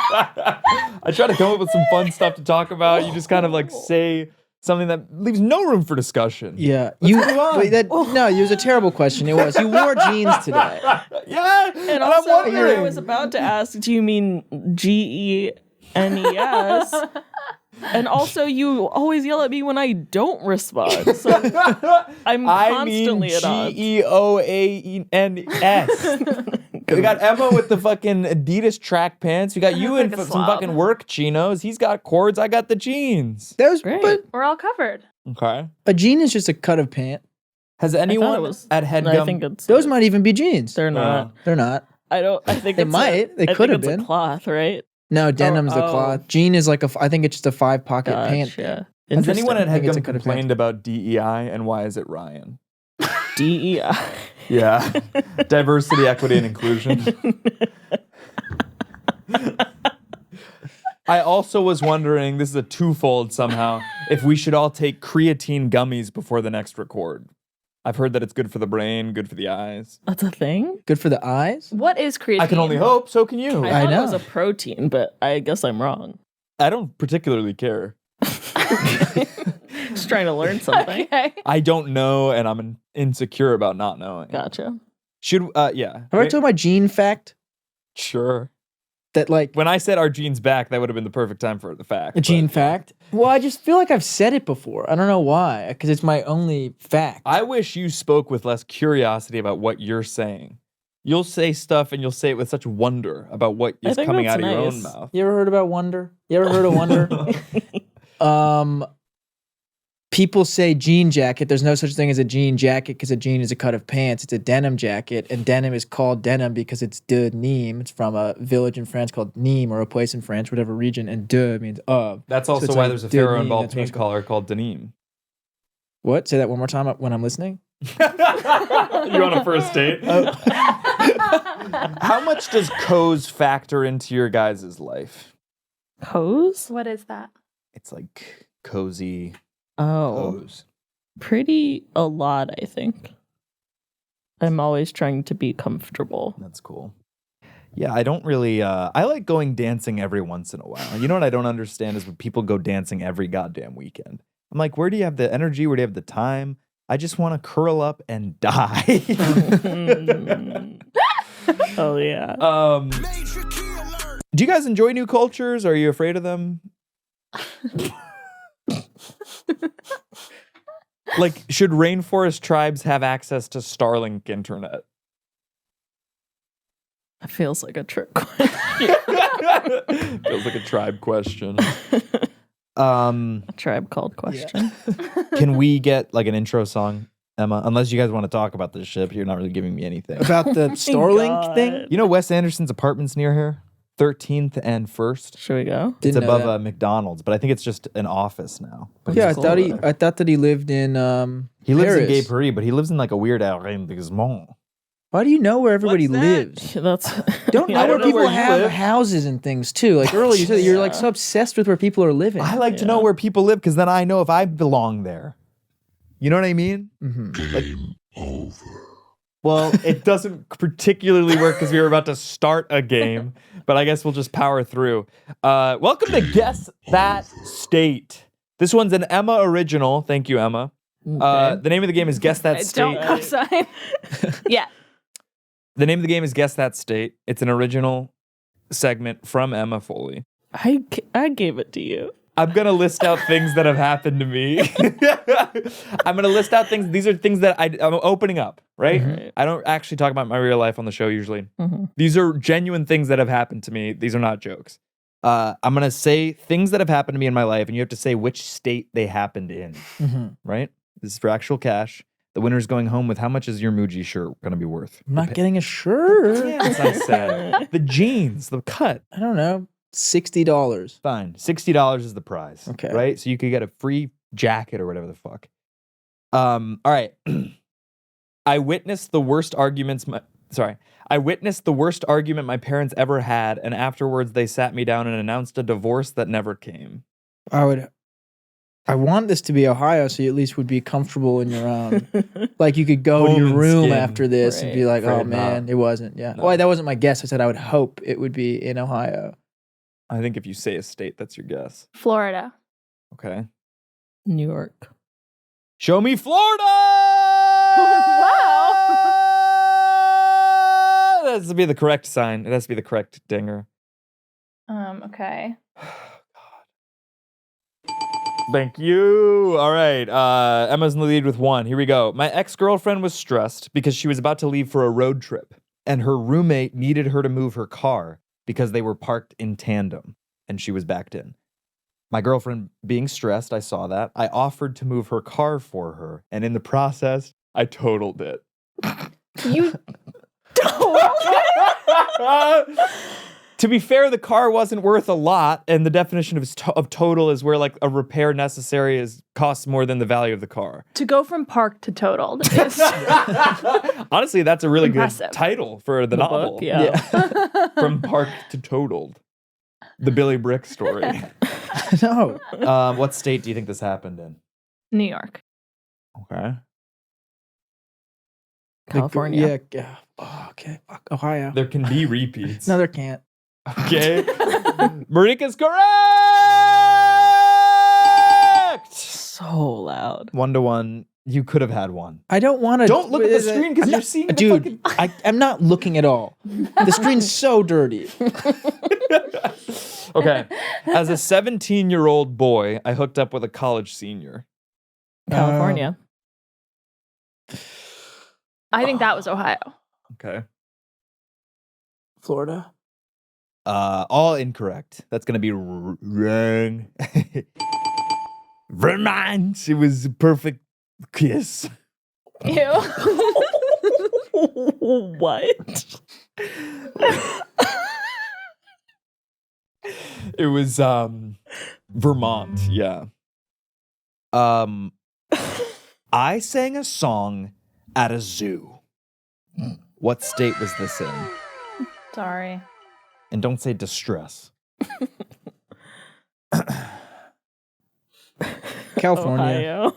B: I try to come up with some fun stuff to talk about. You just kind of say something that leaves no room for discussion.
E: Yeah.
B: move on.
E: Wait, no, it was a terrible question. It was. You wore jeans today.
B: Yeah,
D: and
B: I'm
D: also
B: wondering.
D: I was about to ask, do you mean GENES? And also you always yell at me when I don't respond. So I'm constantly at odds.
B: GEOANS. We got Emma with the fucking Adidas track pants. We got you in
C: Like a
B: some
C: slob.
B: fucking work chinos. He's got cords. I got the jeans.
D: Great.
E: But
C: We're all covered.
B: Okay.
E: a jean is just a cut of pant.
B: Has anyone
D: it was-
B: at
D: I
B: Headgum?
D: think it's
E: Those might even be jeans.
D: they're not.
E: They're not.
D: I think
E: They
D: it's
E: might. They
D: I
E: could
D: think
E: have
D: it's
E: been.
D: a cloth, right?
E: No, denim's the
D: oh.
E: cloth. Jean is like I think it's just a 5-pocket pant.
D: Gotcha.
B: Has anyone at
E: I think it's a
B: Headgum
E: cut of
B: complained about DEI, and why is it Ryan?
D: DEI.
B: Yeah. Diversity, equity, and inclusion. I also was wondering, this is a twofold somehow, if we should all take creatine gummies before the next record. I've heard that it's good for the brain, good for the eyes.
D: That's a thing?
E: Good for the eyes?
C: What is creatine?
B: I can only hope, so can you.
D: I thought
E: know.
D: it was a protein, but I guess I'm wrong.
B: I don't particularly care.
D: Just trying to learn something.
C: Okay.
B: I don't know, and I'm insecure about not knowing.
D: Gotcha.
B: Should, yeah.
E: Have I told my Jean fact?
B: Sure.
E: That like
B: When I said our genes back, that would have been the perfect time for the fact.
E: a Jean
B: but-
E: fact? Well, I just feel like I've said it before. I don't know why, because it's my only fact.
B: I wish you spoke with less curiosity about what you're saying. You'll say stuff and you'll say it with such wonder about what
D: I
B: is
D: think
B: coming
D: that's
B: out of your own
D: nice.
B: mouth.
E: You ever heard about wonder? You ever heard of wonder? People say jean jacket. There's no such thing as a jean jacket because a jean is a cut of pants. It's a denim jacket, and denim is called denim because it's de Nimes. It's from a village in France called Nimes, or a place in France, whatever region, and de means of.
B: That's
E: So
B: also
E: it's
B: why
E: like
B: there's a
E: denim,
B: pharaoh involved
E: that's what it's
B: paint color called denim.
E: What? Say that one more time when I'm listening.
B: You on a first date? How much does cozy factor into your guys' life?
D: Hose?
C: What is that?
B: It's like cozy
D: Oh.
B: cozy.
D: Pretty a lot, I think. I'm always trying to be comfortable.
B: That's cool. Yeah, I don't really, I like going dancing every once in a while. You know what I don't understand is when people go dancing every goddamn weekend. I'm like, where do you have the energy? Where do you have the time? I just want to curl up and die.
D: Oh, yeah.
B: Do you guys enjoy new cultures? Are you afraid of them? Like, should rainforest tribes have access to Starlink internet?
D: It feels like a trick question.
B: Feels like a tribe question.
D: A tribe called question.
B: Can we get like an intro song, Emma? Unless you guys want to talk about this ship, you're not really giving me anything.
E: About the Starlink
D: God.
E: thing?
B: You know Wes Anderson's apartment's near here? 13th and 1st.
D: Should we go?
B: It's
E: Didn't know
B: above
E: that.
B: a McDonald's, but I think it's just an office now. But
E: Yeah, I
B: it's
E: thought
B: cool.
E: I thought that he lived in
B: He lives in
E: Paris.
B: Gay Paris, but he lives in like a weird arrondissement.
E: Why do you know where everybody
B: What's that?
E: lives?
D: That's
E: Don't know
B: I
E: where
B: don't know
E: people
B: where you
E: have
B: live.
E: houses and things too. Like earlier, you said that you're like so obsessed with where people are living.
B: I like to know where people live because then I know if I belong there. You know what I mean?
E: Mhm.
B: Well, it doesn't particularly work because we were about to start a game, but I guess we'll just power through. Welcome to Guess That State. This one's an Emma original. Thank you, Emma. The name of the game is Guess That State.
C: Don't co-sign. Yeah.
B: The name of the game is Guess That State. It's an original segment from Emma Foley.
D: I gave it to you.
B: I'm going to list out things that have happened to me. I'm going to list out things. These are things that I'm opening up, right?
D: Mhm.
B: I don't actually talk about my real life on the show usually.
D: Mhm.
B: These are genuine things that have happened to me. These are not jokes. I'm going to say things that have happened to me in my life, and you have to say which state they happened in,
E: Mhm.
B: right? This is for actual cash. The winner's going home with how much is your Muji shirt going to be worth?
E: I'm not getting a shirt.
B: Yes, I said. The jeans, the cut.
E: I don't know. $60.
B: Fine. $60 is the prize.
E: Okay.
B: Right? So you could get a free jacket or whatever the fuck. All right. I witnessed the worst argument my parents ever had, and afterwards they sat me down and announced a divorce that never came.
E: I want this to be Ohio, so you at least would be comfortable in your own. Like you could go to
B: Home
E: your
B: and
E: room
B: skin.
E: after this and be like,
B: Afraid
E: "Oh man,
B: not.
E: it wasn't." Yeah.
B: No.
E: Well, that wasn't my guess. I said I would hope it would be in Ohio.
B: I think if you say a state, that's your guess.
C: Florida.
B: Okay.
D: New York.
B: Show me Florida!
C: Wow.
B: That has to be the correct sign. It has to be the correct dinger.
C: Okay.
B: Thank you. All right. Emma's in the lead with 1. Here we go. My ex-girlfriend was stressed because she was about to leave for a road trip, and her roommate needed her to move her car because they were parked in tandem, and she was backed in. My girlfriend being stressed, I saw that. I offered to move her car for her, and in the process, I totaled it.
C: You don't.
B: To be fair, the car wasn't worth a lot, and the definition of total is where like a repair necessary costs more than the value of the car.
C: To go from parked to totaled is
B: Honestly, that's a really
C: Impressive.
B: good title for the novel.
D: book, yeah.
B: From parked to totaled. The Billy Bryk story.
E: No.
B: What state do you think this happened in?
C: New York.
B: Okay.
D: California.
E: Yeah. Oh, okay. Fuck. Ohio.
B: There can be repeats.
E: No, there can't.
B: Okay. Marika's correct!
D: So loud.
B: 1-1. You could have had one.
E: I don't want to.
B: Don't look at the screen because you're seeing the
E: Dude, I'm not looking at all. The screen's so dirty.
B: Okay. As a 17-year-old boy, I hooked up with a college senior.
D: California.
C: I think that was Ohio.
B: Okay.
E: Florida.
B: All incorrect. That's gonna be wrong. Vermont. It was a perfect kiss.
C: Ew.
D: What?
B: It was Vermont. Yeah. I sang a song at a zoo. What state was this in?
C: Sorry.
B: And don't say distress.
E: California.
D: Ohio.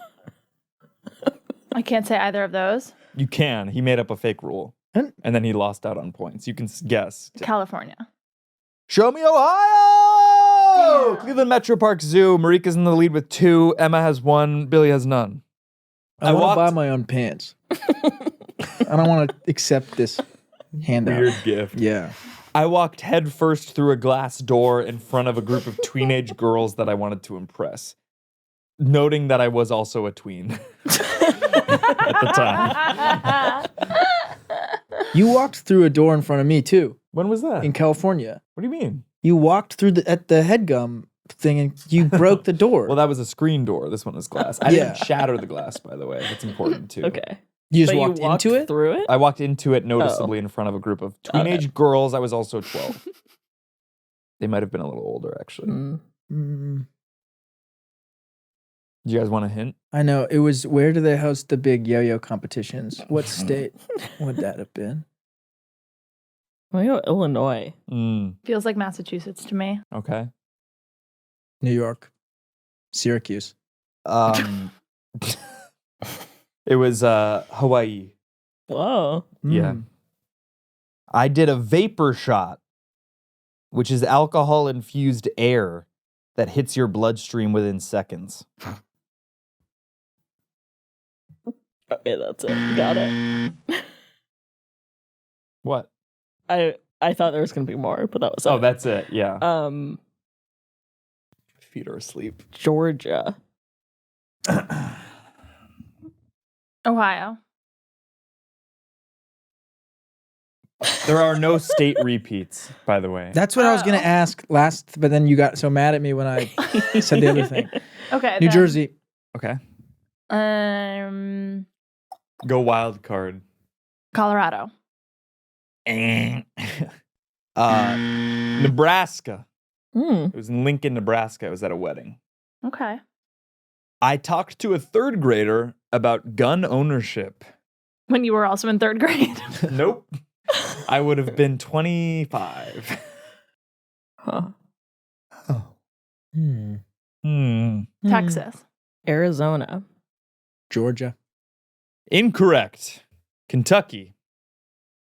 C: I can't say either of those.
B: You can. He made up a fake rule.
E: Huh?
B: And then he lost out on points. You can guess.
C: California.
B: Show me Ohio! Cleveland Metro Park Zoo. Marika's in the lead with 2. Emma has 1. Billy has none.
E: I want to buy my own pants. I don't want to accept this handout.
B: Weird gift.
E: Yeah.
B: I walked headfirst through a glass door in front of a group of teenage girls that I wanted to impress. Noting that I was also a tween at the time.
E: You walked through a door in front of me too
B: When was that?
E: in California.
B: What do you mean?
E: You walked through at the Headgum thing and you broke the door.
B: Well, that was a screen door. This one was glass. I didn't shatter the glass, by the way. That's important too.
D: Okay.
E: you just
D: But
E: walked
D: you walked
E: into it?
D: through it?
B: I walked into it noticeably in front of a group of teenage girls. I was also 12. They might have been a little older, actually.
E: Mm,
B: Do you guys want a hint?
E: I know. It was, where do they host the big yo-yo competitions? What state would that have been?
D: I'm gonna go Illinois.
C: Feels like Massachusetts to me.
B: Okay.
E: New York. Syracuse.
B: It was Hawaii.
D: Whoa.
B: Yeah.
E: Mm.
B: I did a vapor shot, which is alcohol-infused air that hits your bloodstream within seconds.
D: Okay, that's it. Got it.
B: What?
D: I thought there was gonna be more, but that was
B: Oh,
D: it.
B: that's it. Yeah. Feet are asleep.
D: Georgia.
C: Ohio.
B: There are no state repeats, by the way.
E: That's what I was going
C: Oh.
E: to ask last, but then you got so mad at me when I said the other thing.
C: Okay.
E: New
C: then.
E: Jersey.
B: Okay. Go wild card.
C: Colorado.
B: Nebraska.
D: Hmm.
B: It was in Lincoln, Nebraska. I was at a wedding.
C: Okay.
B: I talked to a third grader about gun ownership.
C: When you were also in 3rd grade.
B: Nope. I would have been 25.
D: Huh.
C: Texas.
D: Arizona.
E: Georgia.
B: Incorrect. Kentucky.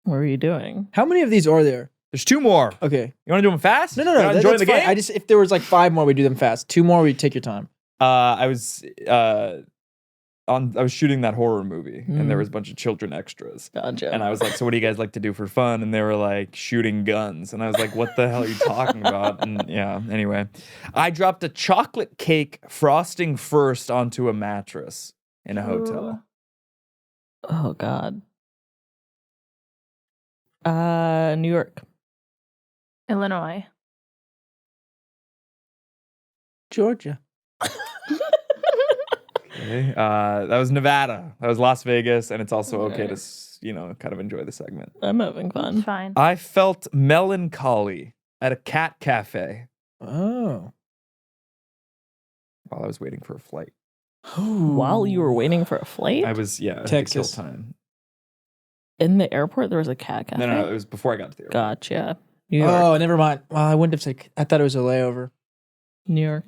D: What were you doing?
E: How many of these are there?
B: There's 2 more.
E: Okay.
B: You want to do them fast?
E: No.
B: You're not enjoying
E: That's
B: the
E: fine.
B: game?
E: I just, if there was like 5 more, we do them fast. 2 more, we take your time.
B: I was shooting that horror movie, and there was a bunch of children extras.
D: Gotcha.
B: And I was like, so what do you guys like to do for fun? And they were like, shooting guns. And I was like, what the hell are you talking about? And yeah, anyway. I dropped a chocolate cake frosting first onto a mattress in a hotel.
D: Oh God. New York.
C: Illinois.
E: Georgia.
B: Okay. That was Nevada. That was Las Vegas. And it's also okay to, kind of enjoy the segment.
D: I'm having fun.
C: Fine.
B: I felt melancholy at a cat cafe
E: Oh.
B: while I was waiting for a flight.
D: While you were waiting for a flight?
B: I was, yeah,
E: Texas.
B: to kill time.
D: In the airport, there was a cat cafe?
B: No, it was before I got to the airport.
D: Gotcha. New York.
E: Oh, never mind. Well, I wouldn't have said. I thought it was a layover.
D: New York.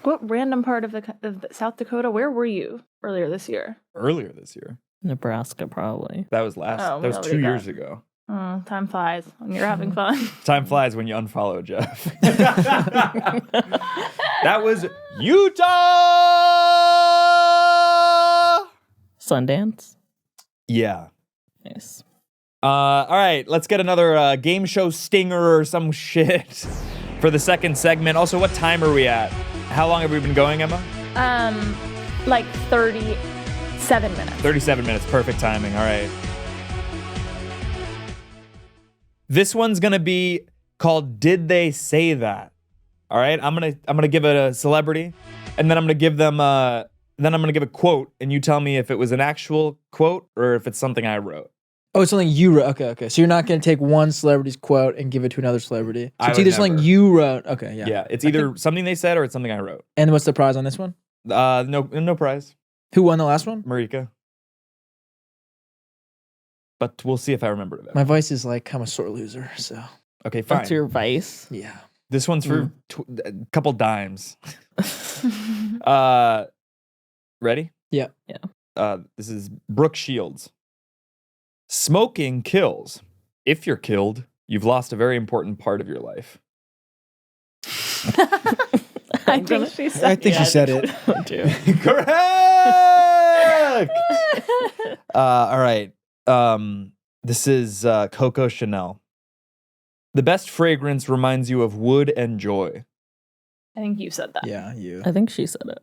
C: What random part of South Dakota? Where were you earlier this year?
B: Earlier this year.
D: Nebraska, probably.
B: That was
C: Oh,
B: that was 2 years ago.
C: Oh, time flies when you're having fun.
B: Time flies when you unfollow Geoff. That was Utah!
D: Sundance.
B: Yeah.
D: Nice.
B: All right, let's get another game show stinger or some shit for the second segment. Also, what time are we at? How long have we been going, Emma?
C: Like 37 minutes.
B: 37 minutes, perfect timing. All right. This one's gonna be called "Did They Say That?" All right, I'm gonna give it a celebrity, and then I'm gonna give them a quote, and you tell me if it was an actual quote or if it's something I wrote.
E: Oh, it's something you wrote. Okay. So you're not going to take one celebrity's quote and give it to another celebrity. So
B: I
E: it's
B: would
E: either something
B: never.
E: you wrote. Okay, yeah.
B: Yeah, it's either something they said or it's something I wrote.
E: And what's the prize on this one?
B: No prize.
E: Who won the last one?
B: Marika. But we'll see if I remember it.
E: My vice is like I'm a sore loser. So
B: Okay, fine.
D: That's your vice.
E: yeah.
B: This one's for a couple dimes. Ready?
E: Yeah.
B: This is Brooke Shields. Smoking kills. If you're killed, you've lost a very important part of your life.
C: I think she said
E: I think she said it.
D: Too.
B: Correct! All right. This is Coco Chanel. The best fragrance reminds you of wood and joy.
C: I think you said that.
E: Yeah, you.
D: I think she said it.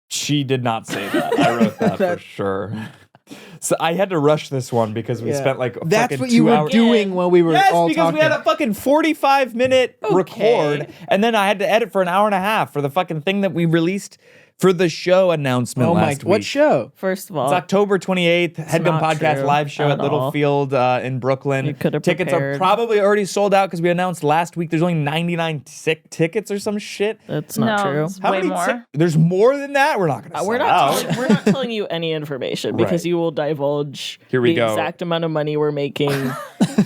B: She did not say that. I wrote that for sure. So I had to rush this one because we spent like a
E: That's
B: fucking
E: what
B: 2
E: you were
B: hours.
E: doing while we were
B: Yes,
E: all
B: because
E: talking.
B: we had a fucking 45-minute record, and then I had to edit for an hour and a half for the fucking thing that we released for the show announcement last week.
E: What show?
D: First of all,
B: It's October 28th, Headgum
D: not
B: Podcast
D: true
B: live show at
D: at all.
B: Littlefield in Brooklyn.
D: You could have
B: Tickets are
D: prepared.
B: probably already sold out because we announced last week there's only 99 tickets or some shit.
D: that's not
C: No,
D: true.
C: it's way more.
B: There's more than that? We're not going to sell
D: We're
B: out.
D: not. We're not telling you any information because
B: Right.
D: you will divulge
B: Here we
D: the
B: go.
D: exact amount of money we're making,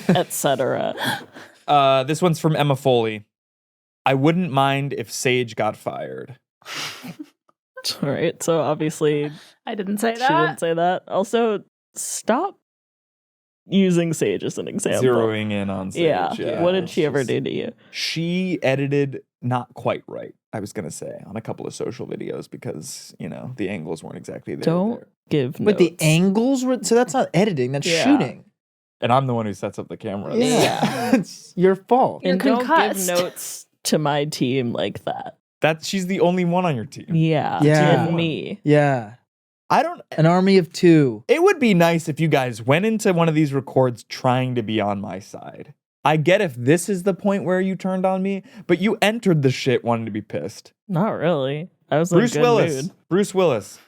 D: etc.
B: This one's from Emma Foley. I wouldn't mind if Sage got fired.
D: All right. So obviously,
C: I didn't say
D: she
C: that.
D: didn't say that. Also, stop using Sage as an example.
B: Zeroing in on Sage.
D: Yeah. What did she ever
B: It's
D: do to you?
B: She edited not quite right, I was going to say, on a couple of social videos because, the angles weren't exactly there.
D: Don't give notes.
E: But the angles were so that's not editing, that's
D: Yeah.
E: shooting.
B: And I'm the one who sets up the camera.
E: Yeah. It's your fault.
C: You're
D: And don't
C: concussed.
D: give notes to my team like that.
B: She's the only one on your team.
D: Yeah.
E: Yeah.
D: And me.
E: Yeah.
B: I don't.
E: An army of two.
B: It would be nice if you guys went into one of these records trying to be on my side. I get if this is the point where you turned on me, but you entered the shit wanting to be pissed.
D: Not really. I was
B: Bruce
D: in a good
B: Willis.
D: mood.
B: Bruce Willis.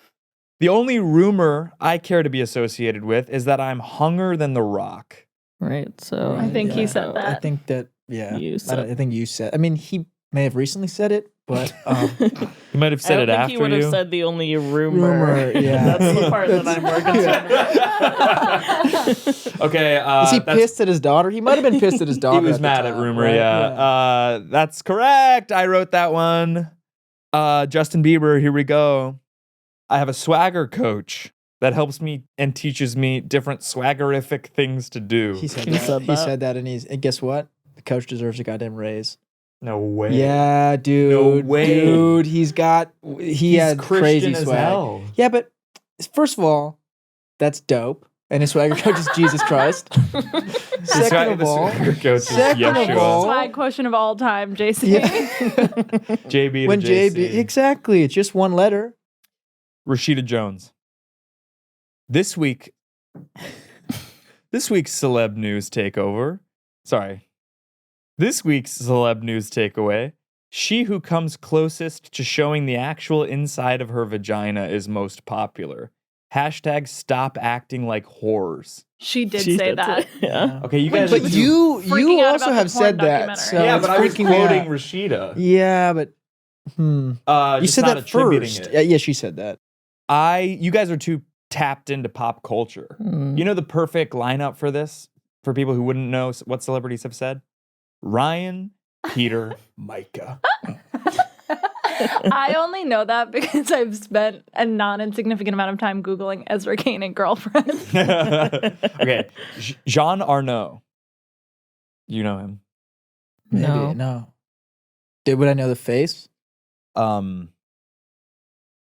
B: The only rumor I care to be associated with is that I'm hunger than The Rock.
D: Right. So
C: I think he said
E: I
C: that.
E: think that
D: You
E: I
D: said
E: think you said. I mean, he may have recently said it, but
B: You might have
D: I
B: said
D: don't
B: it
D: think
B: after
D: he would have
B: you.
D: said the only rumor.
E: Rumor, yeah.
D: That's the part that I'm more concerned about.
B: Okay.
E: is he pissed at his daughter? He might have been pissed at his
B: He
E: daughter.
B: was
E: the
B: mad at
E: time,
B: rumor,
E: right?
B: yeah. That's correct. I wrote that one. Justin Bieber, here we go. I have a swagger coach that helps me and teaches me different swaggerific things to do.
E: He said
D: He
E: that.
D: said
E: He
D: that.
E: said that, and guess what? The coach deserves a goddamn raise.
B: No way.
E: Yeah, dude.
B: No way.
E: Dude, he
B: He's
E: had crazy
B: Christian as
E: swag.
B: hell.
E: Yeah, but first of all, that's dope. And his swagger coach is Jesus Christ. Second of all,
C: Swag quotient of all time, JC.
E: Yeah.
B: JB
E: when
B: to JC.
E: JB, exactly, it's just one letter.
B: Rashida Jones. This week's celeb news takeover. Sorry. This week's celeb news takeaway. She who comes closest to showing the actual inside of her vagina is most popular. Hashtag stop acting like whores.
C: She did
D: She
C: say
D: did
C: that.
D: say- yeah.
B: Okay, you
C: When
B: guys.
C: she
E: But
C: was
E: you
C: freaking out
E: also
C: about the
E: have
C: porn
E: said that.
C: documentary.
E: So
B: yeah,
E: it's
B: but I was
E: freaking
B: quoting
E: out.
B: Rashida.
E: Yeah, but you
B: Just
E: said
B: not
E: that
B: attributing
E: first.
B: it.
E: Yeah, she said that.
B: You guys are too tapped into pop culture.
D: Mm.
B: You know the perfect lineup for this, for people who wouldn't know what celebrities have said? Ryan, Peter, Micah.
C: I only know that because I've spent a non-insignificant amount of time Googling Ezra Kane and girlfriend.
B: Okay, Jean Arnaud. You know him.
E: Maybe
D: No.
E: no. Would I know the face?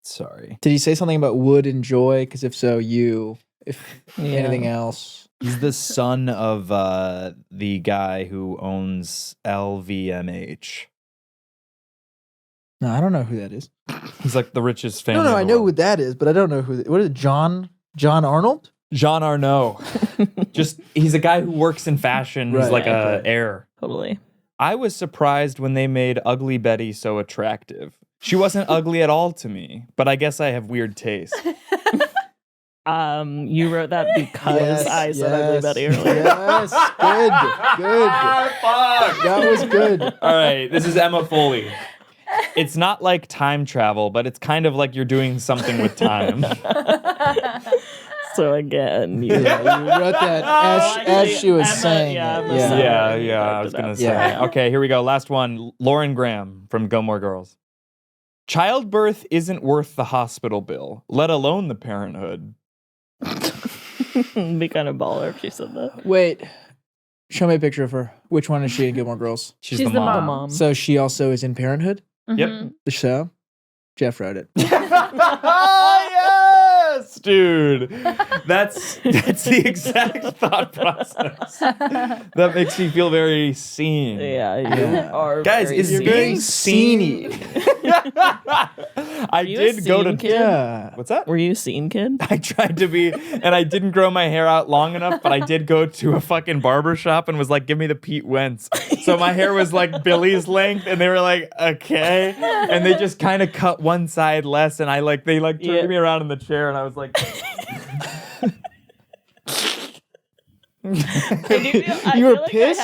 B: Sorry.
E: Did he say something about wood and joy? Because if so, you. If
D: Yeah.
E: anything else,
B: He's the son of the guy who owns LVMH.
E: no, I don't know who that is.
B: He's like the richest family.
E: No,
B: in
E: I
B: the
E: know
B: world.
E: who that is, but I don't know who. What is it? John Arnold?
B: Jean Arnaud. Just he's a guy who works in fashion. He's
E: Right,
B: like
E: okay.
B: a heir.
D: Totally.
B: I was surprised when they made Ugly Betty so attractive. She wasn't ugly at all to me, but I guess I have weird taste.
D: You wrote that because I said Ugly Betty earlier.
E: Yes, good.
B: Fuck.
E: That was good.
B: All right, this is Emma Foley. It's not like time travel, but it's kind of like you're doing something with time.
D: So again,
E: Yeah, you wrote that as she was
D: Emma,
E: saying
D: yeah,
E: it.
D: Emma
E: Yeah.
D: said it.
B: Yeah,
D: You
B: I
D: typed
B: was
D: it
B: gonna
D: up.
B: say.
E: Yeah.
B: Okay, here we go. Last one. Lauren Graham from Gilmore Girls. Childbirth isn't worth the hospital bill, let alone the parenthood.
D: Be kind of baller if she said that.
E: Wait, show me a picture of her. Which one is she in Gilmore Girls?
B: She's
C: She's
B: the
C: the
B: mom.
D: The
C: mom.
D: mom.
E: So she also is in Parenthood.
B: Yep.
C: Mhm.
E: The show. Jeff wrote it.
B: Yes, dude. That's the exact thought process. That makes me feel very seen.
D: Yeah, you
E: Yeah.
D: are.
B: Guys,
D: very
B: is
D: seen.
B: being
E: sceney.
B: I
D: you a
B: did go to
D: scene kid?
E: Yeah.
B: What's that?
D: Were you a scene kid?
B: I tried to be, and I didn't grow my hair out long enough, but I did go to a fucking barber shop and was like, give me the Pete Wentz. So my hair was like Billy's length, and they were like, okay. And they just kind of cut one side less, and they turned
D: Yeah.
B: me around in the chair, and I was like,
D: I
E: You were
D: feel like
E: pissed?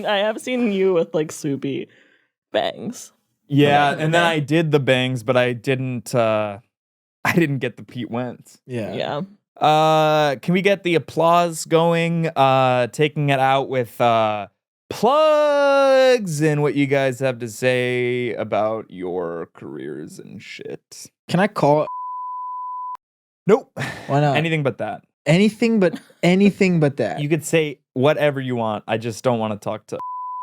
D: I have seen you with like soupy bangs.
B: yeah.
D: Okay.
B: And then I did the bangs, but I didn't get the Pete Wentz.
E: Yeah.
D: Yeah.
B: Can we get the applause going? Taking it out with plugs and what you guys have to say about your careers and shit.
E: Can I call it?
B: Nope.
E: Why not?
B: Anything but that.
E: anything but that.
B: You could say whatever you want. I just don't want to talk to.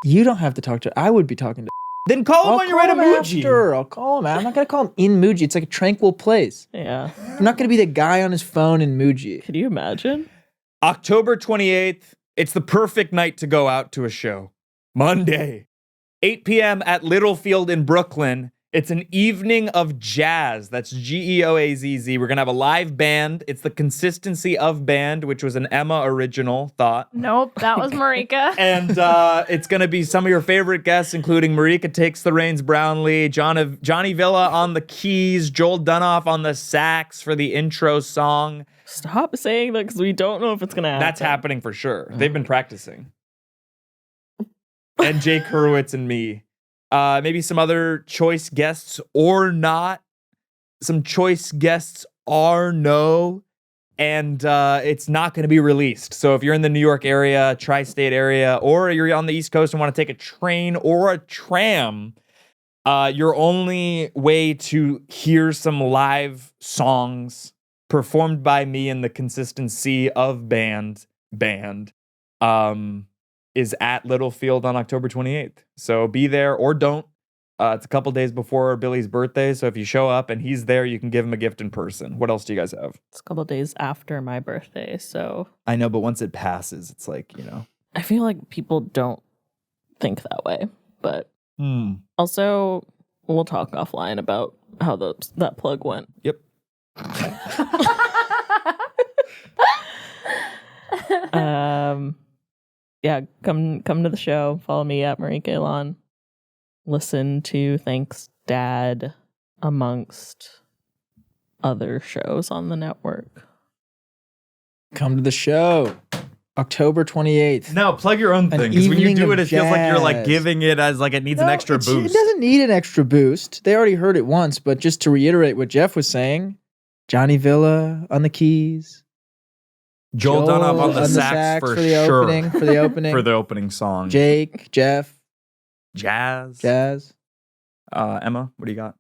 E: You don't have to talk to. I would be talking to.
B: Then call him
E: I'll
B: when you're at a
E: call him
B: Muji.
E: after. I'll call him. I'm not gonna call him in Muji. It's like a tranquil place.
D: Yeah.
E: I'm not gonna be the guy on his phone in Muji.
D: Could you imagine?
B: October 28th. It's the perfect night to go out to a show. Monday, 8 p.m. at Littlefield in Brooklyn. It's an evening of jazz. That's Geoazz. We're going to have a live band. It's the Consistency of Band, which was an Emma original thought.
C: Nope, that was Marika.
B: And it's going to be some of your favorite guests, including Marika Takes the Reins Brownlee, Johnny Villa on the keys, Joel Dunoff on the sax for the intro song.
D: Stop saying that because we don't know if it's gonna happen.
B: That's happening for sure. They've been practicing. And Jake Hurwitz and me. Maybe some other choice guests or not. Some choice guests are no. And it's not going to be released. So if you're in the New York area, tri-state area, or you're on the East Coast and want to take a train or a tram, your only way to hear some live songs performed by me in the Consistency of Band is at Littlefield on October 28th. So be there or don't. It's a couple days before Billy's birthday, so if you show up and he's there, you can give him a gift in person. What else do you guys have?
D: It's a couple days after my birthday, so
B: I know, but once it passes, it's like,
D: I feel like people don't think that way. But also, we'll talk offline about how that plug went.
B: Yep.
D: Yeah, come to the show. Follow me at Marika Elon. Listen to Thanks Dad amongst other shows on the network.
E: Come to the show. October 28th.
B: No, plug your own
E: An
B: thing. Because when you
E: evening
B: do
E: of
B: it, it feels like you're like
E: jazz.
B: giving it as like it needs an
E: No,
B: extra
E: It
B: boost.
E: doesn't need an extra boost. They already heard it once, but just to reiterate what Geoff was saying, Johnny Villa on the keys.
B: Joel Dunlop on the sax for
E: the
B: sure.
E: opening. For the opening.
B: For the opening song.
E: Jake, Geoff,
B: Jazz.
E: Emma.
B: What do you got?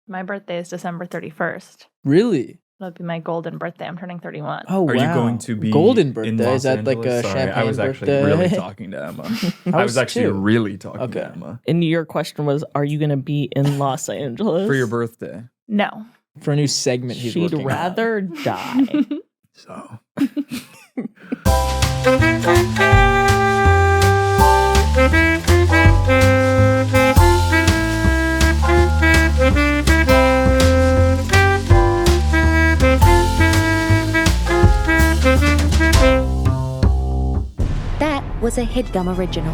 C: My birthday is December 31st.
E: Really?
C: That'll be my golden birthday. I'm turning 31.
E: Oh, wow.
B: Are you going to be
E: golden
B: in
E: birthday?
B: Los
E: Is that like
B: Angeles?
E: a
B: Sorry,
E: champagne
B: I was actually
E: birthday?
B: really talking to Emma. I was actually
E: too.
B: really talking
E: Okay.
B: to Emma.
D: And your question was, are you going to be in Los Angeles?
B: For your birthday.
C: No.
E: For a new segment he's
D: She'd
E: working on.
D: rather die.
B: So.
A: That was a Headgum original.